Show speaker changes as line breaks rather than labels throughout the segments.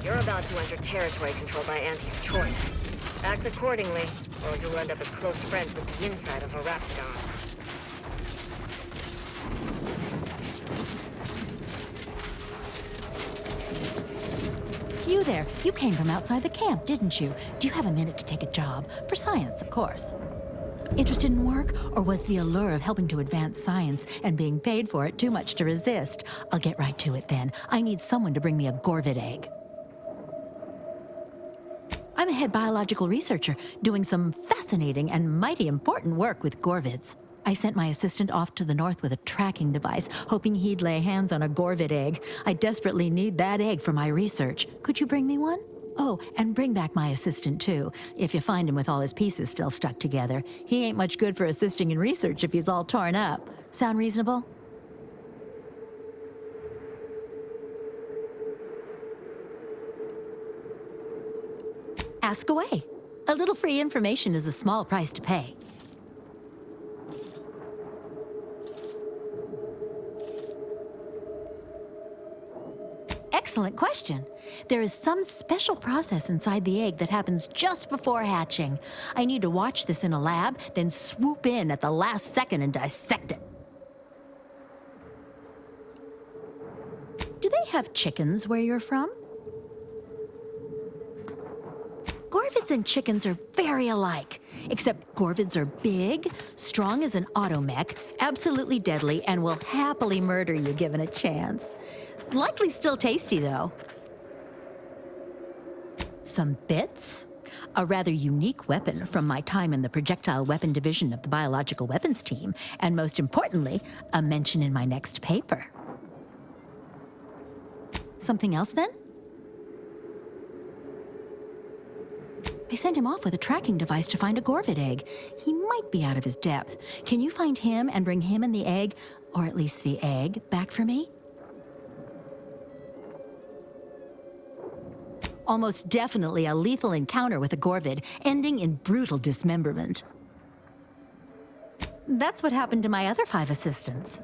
You're about to enter territory controlled by Auntie's choice. Act accordingly, or you'll end up as close friends with the inside of a raptor.
You there. You came from outside the camp, didn't you? Do you have a minute to take a job? For science, of course. Interested in work, or was the allure of helping to advance science and being paid for it too much to resist? I'll get right to it then. I need someone to bring me a Gorvid egg. I'm a head biological researcher doing some fascinating and mighty important work with Gorvids. I sent my assistant off to the north with a tracking device, hoping he'd lay hands on a Gorvid egg. I desperately need that egg for my research. Could you bring me one? Oh, and bring back my assistant, too, if you find him with all his pieces still stuck together. He ain't much good for assisting in research if he's all torn up. Sound reasonable? Ask away. A little free information is a small price to pay. Excellent question. There is some special process inside the egg that happens just before hatching. I need to watch this in a lab, then swoop in at the last second and dissect it. Do they have chickens where you're from? Gorvids and chickens are very alike, except Gorvids are big, strong as an automech, absolutely deadly, and will happily murder you given a chance. Likely still tasty, though. Some bits? A rather unique weapon from my time in the projectile weapon division of the biological weapons team, and most importantly, a mention in my next paper. Something else, then? I sent him off with a tracking device to find a Gorvid egg. He might be out of his depth. Can you find him and bring him and the egg, or at least the egg, back for me? Almost definitely a lethal encounter with a Gorvid, ending in brutal dismemberment. That's what happened to my other 5 assistants.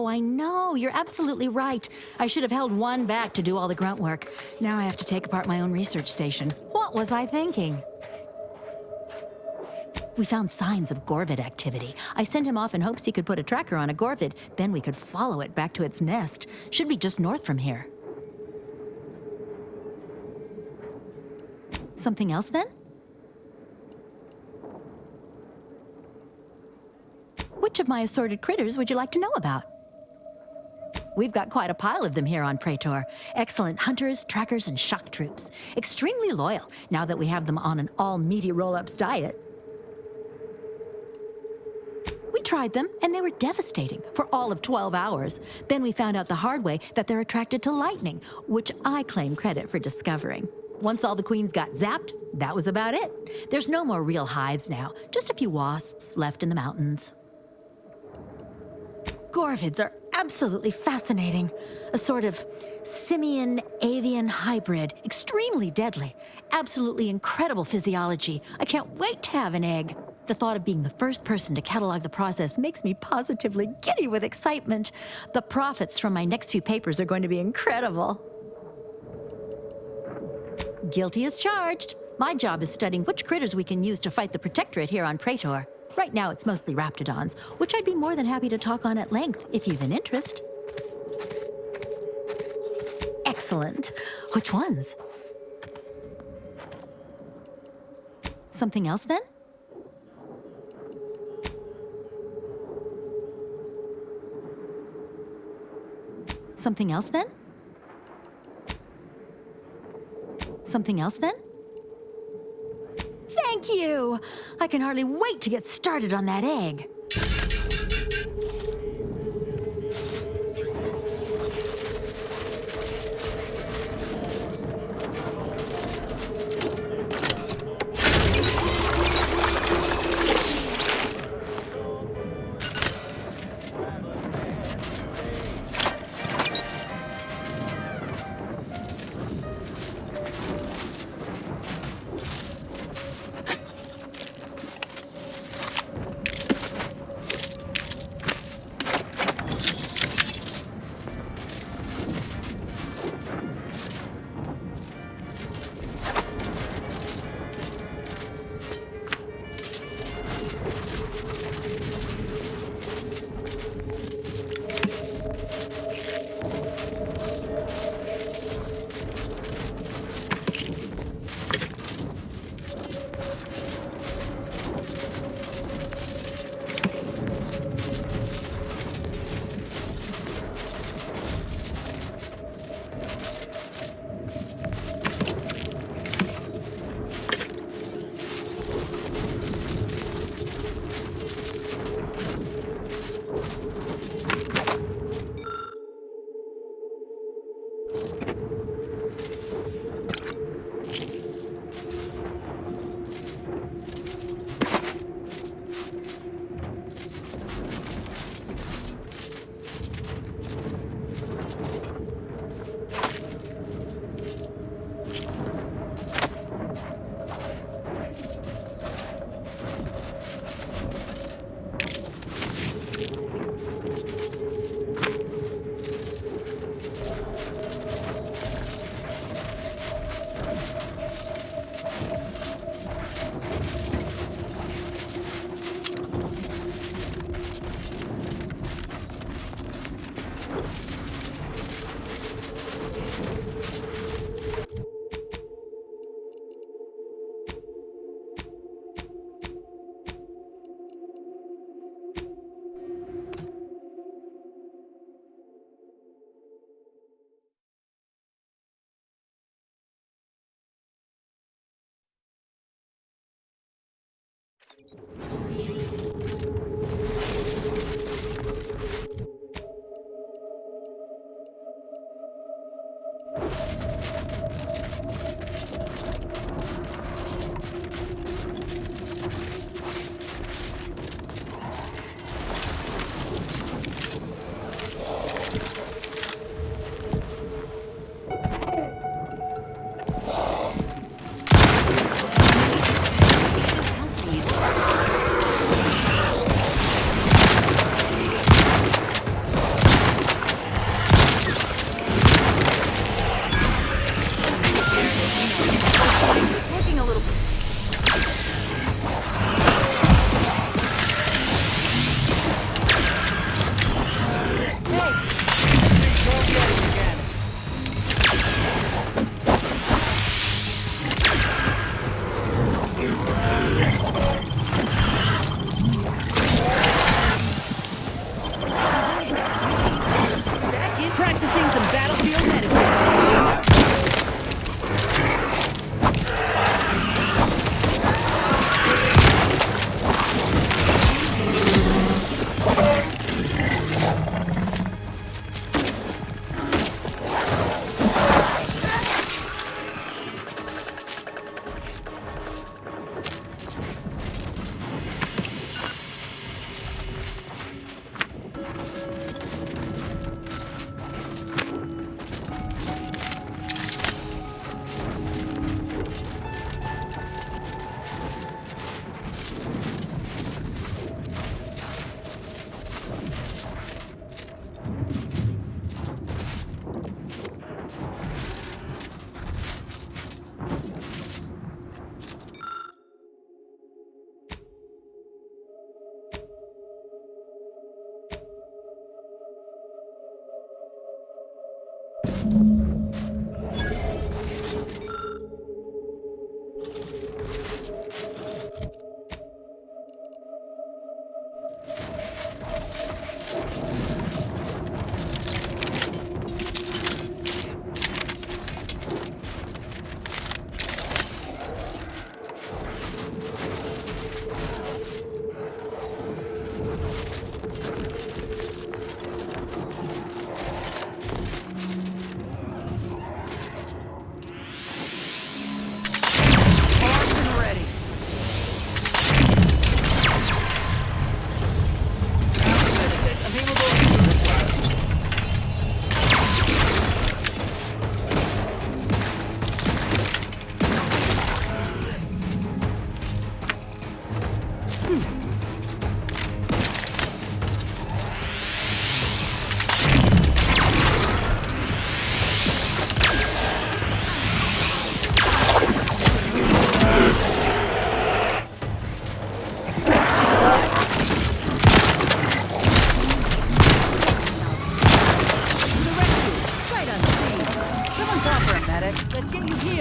I know. You're absolutely right. I should have held one back to do all the grunt work. Now I have to take apart my own research station. What was I thinking? We found signs of Gorvid activity. I sent him off in hopes he could put a tracker on a Gorvid. Then we could follow it back to its nest. Should be just north from here. Something else, then? Which of my assorted critters would you like to know about? We've got quite a pile of them here on Praetor. Excellent hunters, trackers, and shock troops. Extremely loyal, now that we have them on an all-meaty roll-ups diet. We tried them, and they were devastating for all of 12 hours. Then we found out the hard way that they're attracted to lightning, which I claim credit for discovering. Once all the queens got zapped, that was about it. There's no more real hives now, just a few wasps left in the mountains. Gorvids are absolutely fascinating. A sort of simian-avian hybrid, extremely deadly. Absolutely incredible physiology. I can't wait to have an egg. The thought of being the first person to catalog the process makes me positively giddy with excitement. The profits from my next few papers are going to be incredible. Guilty as charged. My job is studying which critters we can use to fight the Protectorate here on Praetor. Right now, it's mostly raptidons, which I'd be more than happy to talk on at length, if you've an interest. Excellent. Which ones? Something else, then? Something else, then? Something else, then? Thank you! I can hardly wait to get started on that egg.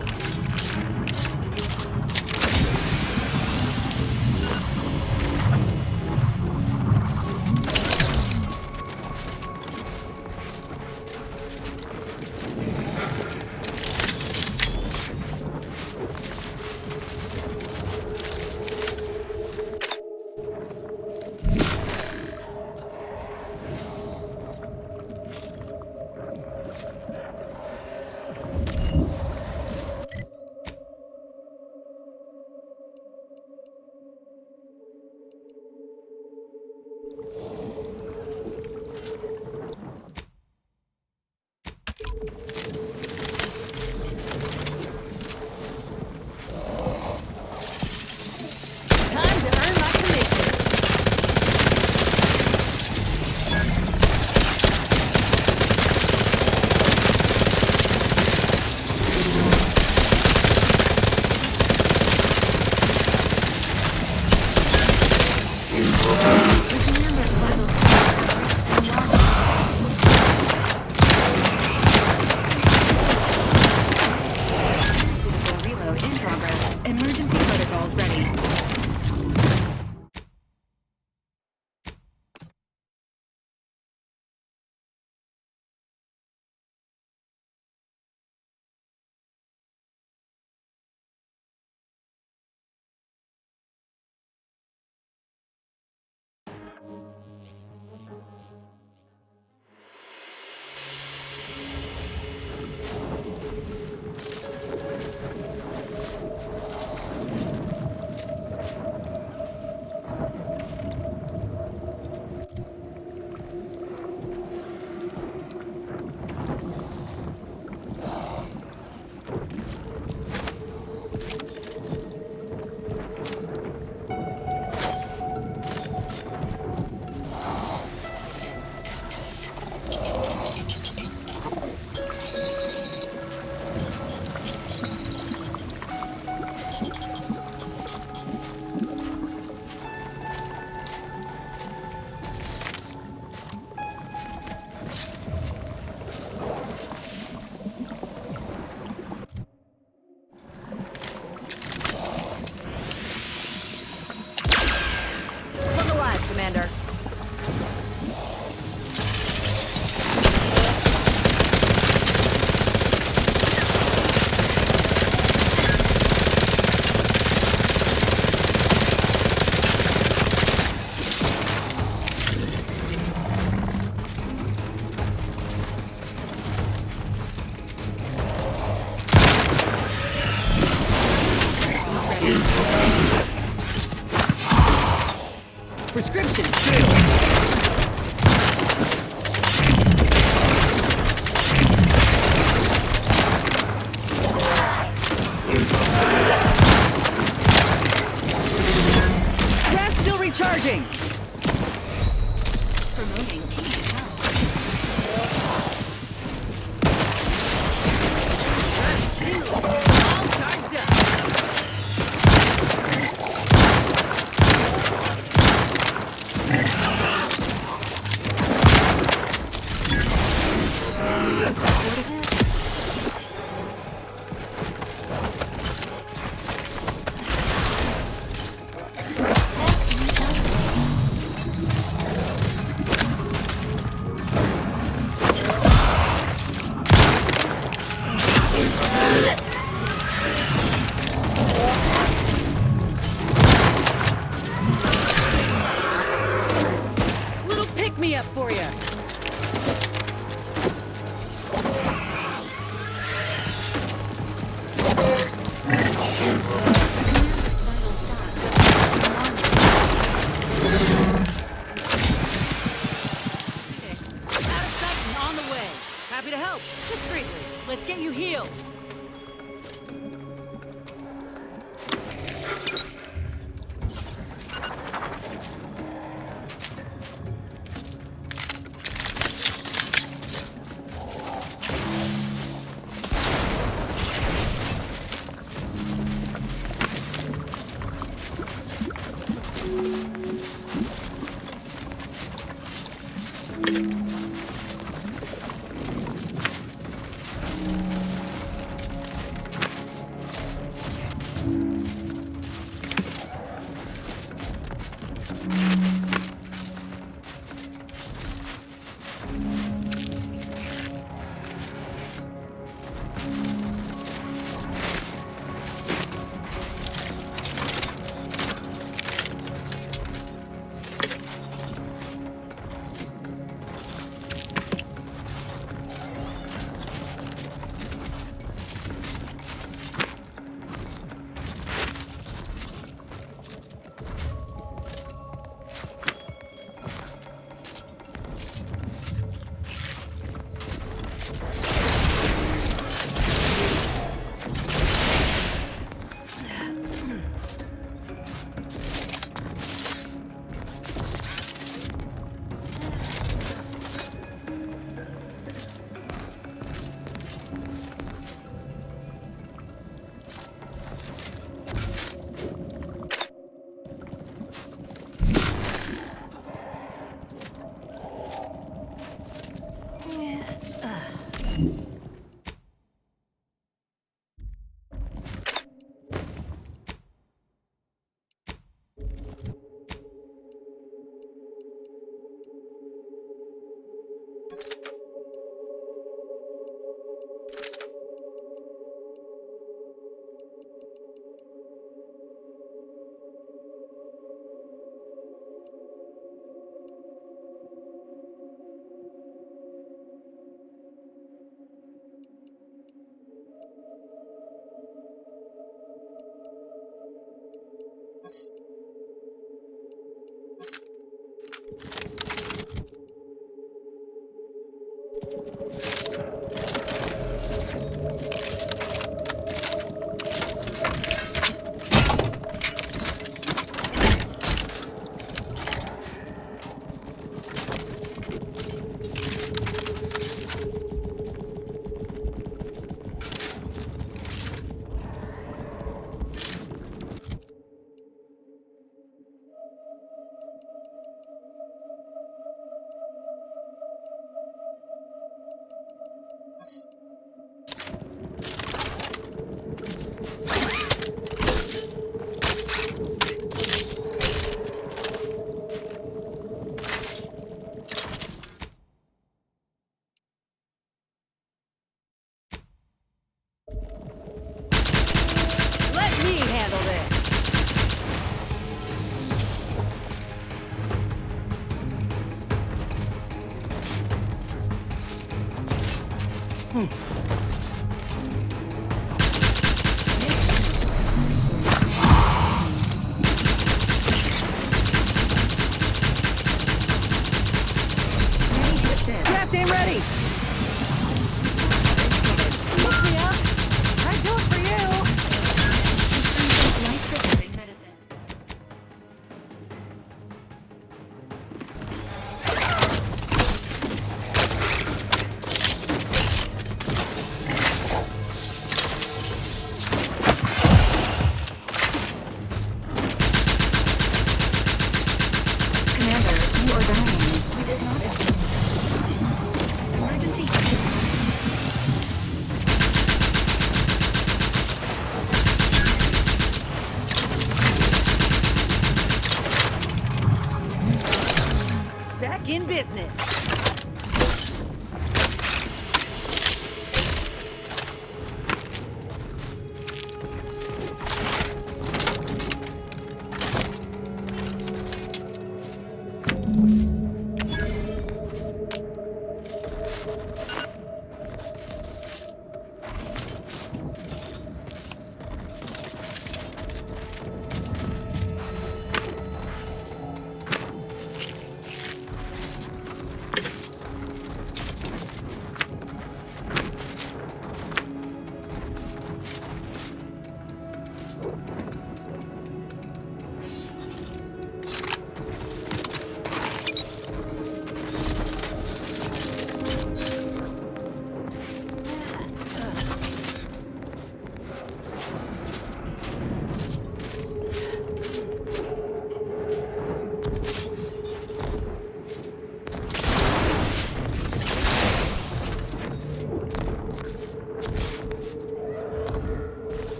go! Commander. Prescription true. Gas still recharging. Promoting team health. All charged up. Me up for you. On the way. Happy to help. Discreetly. Let's get you healed.
Let me handle this! Captain ready! Look me up! I'd do it for you!
Life-preserving medicine. Commander, you are dying. We did not expect. Emergency.
Back in business!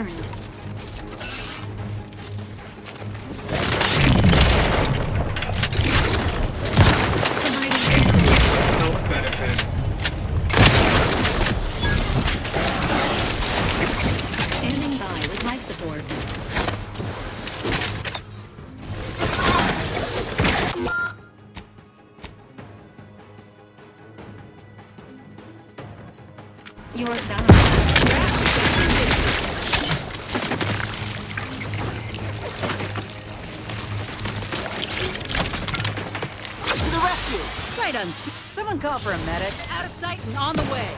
returned.
Health benefits.
Standing by with life support. Your valor.
To the rescue! Sight unseen. Someone call for a medic. Out of sight and on the way.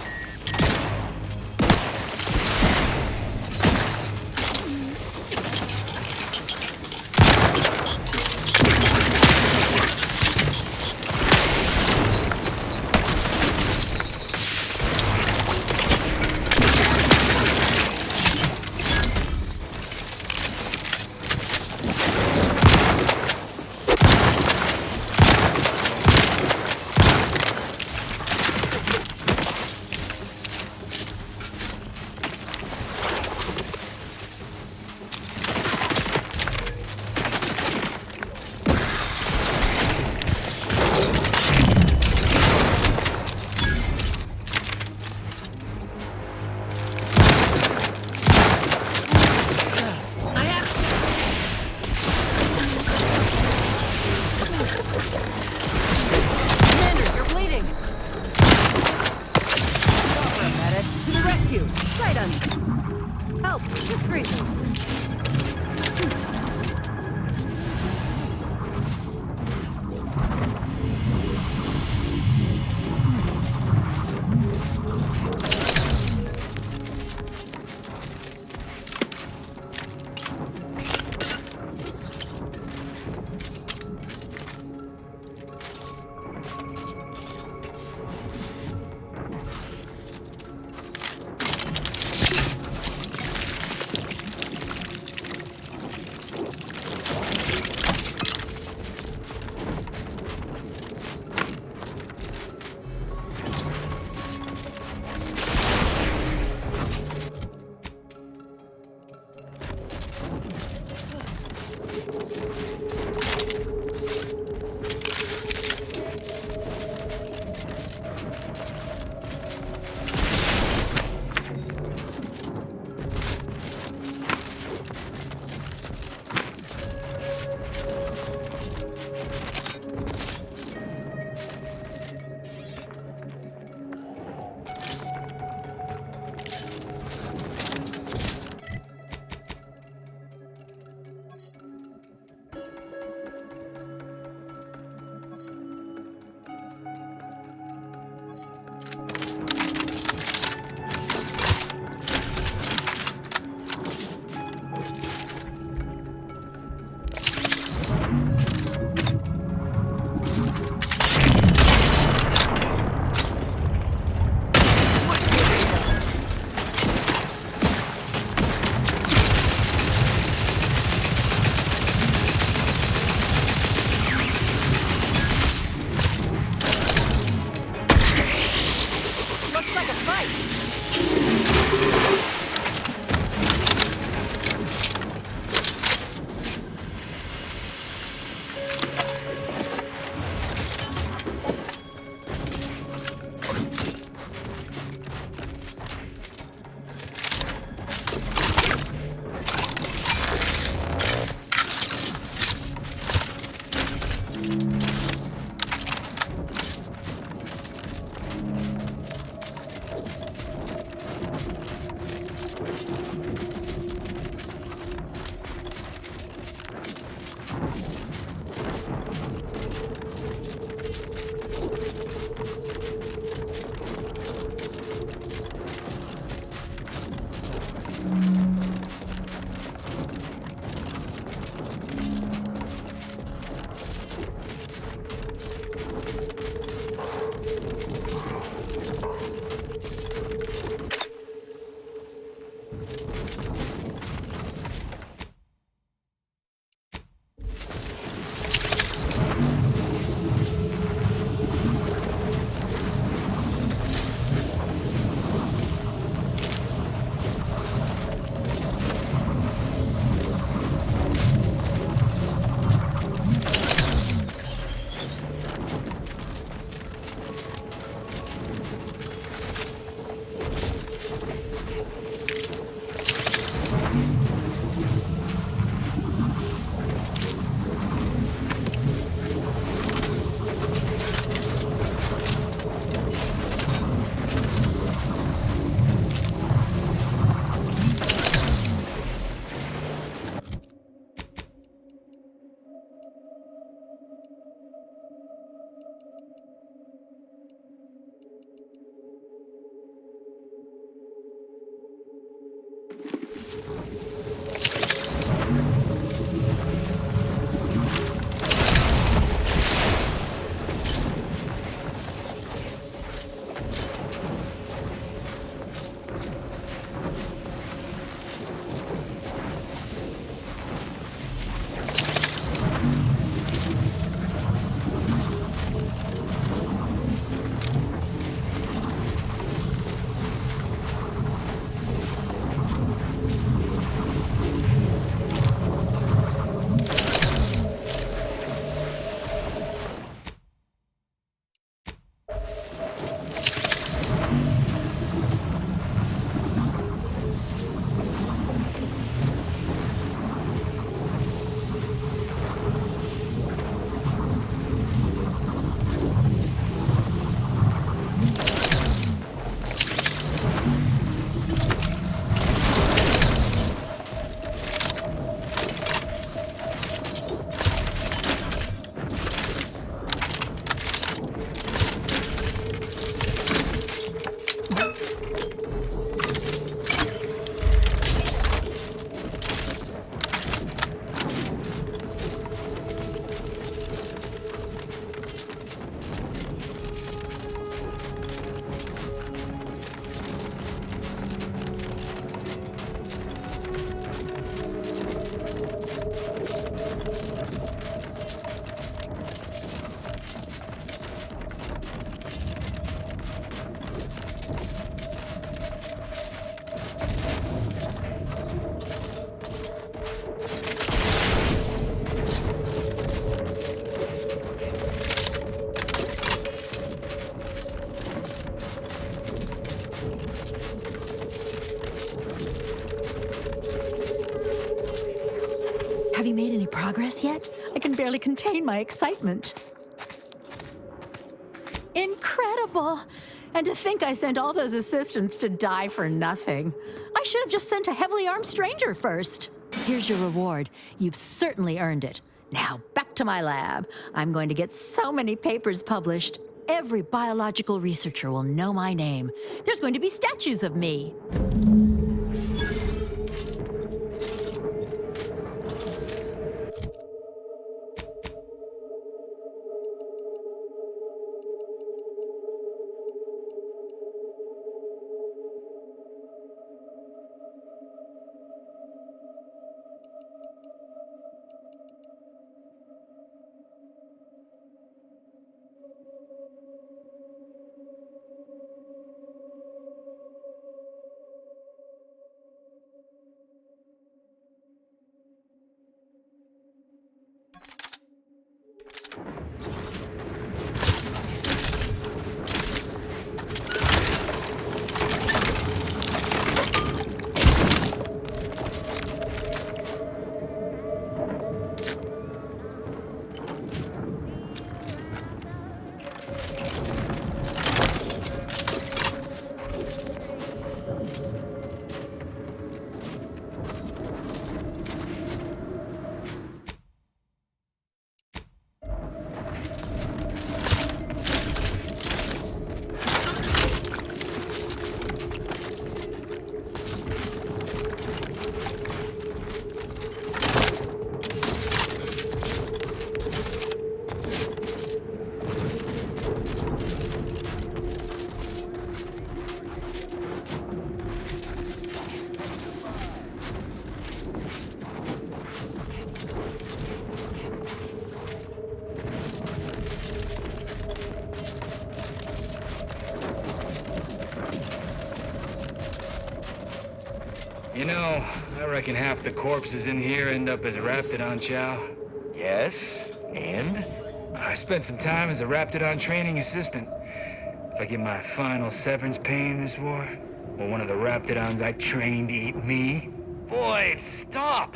progress yet? I can barely contain my excitement. Incredible! And to think I sent all those assistants to die for nothing. I should have just sent a heavily armed stranger first. Here's your reward. You've certainly earned it. Now, back to my lab. I'm going to get so many papers published. Every biological researcher will know my name. There's going to be statues of me.
You know, I reckon half the corpses in here end up as Raptidon chow.
Yes, and?
I spent some time as a Raptidon training assistant. If I get my final severance pay in this war, will one of the Raptidons I trained eat me?
Boyd, stop!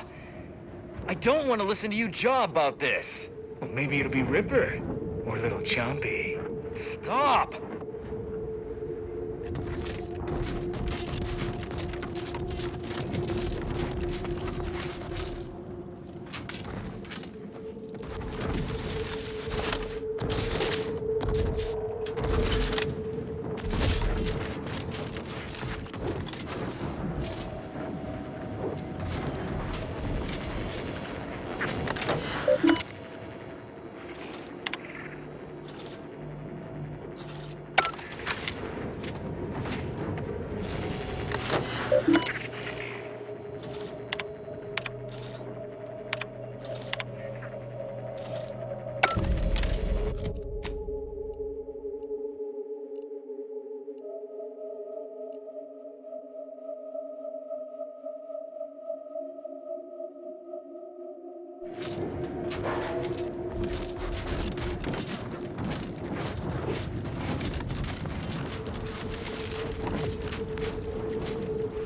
I don't want to listen to you jaw about this.
Well, maybe it'll be Ripper, or Little Chompy.
Stop!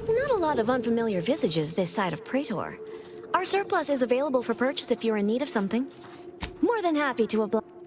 Not a lot of unfamiliar visages this side of Praetor. Our surplus is available for purchase if you're in need of something. More than happy to oblige.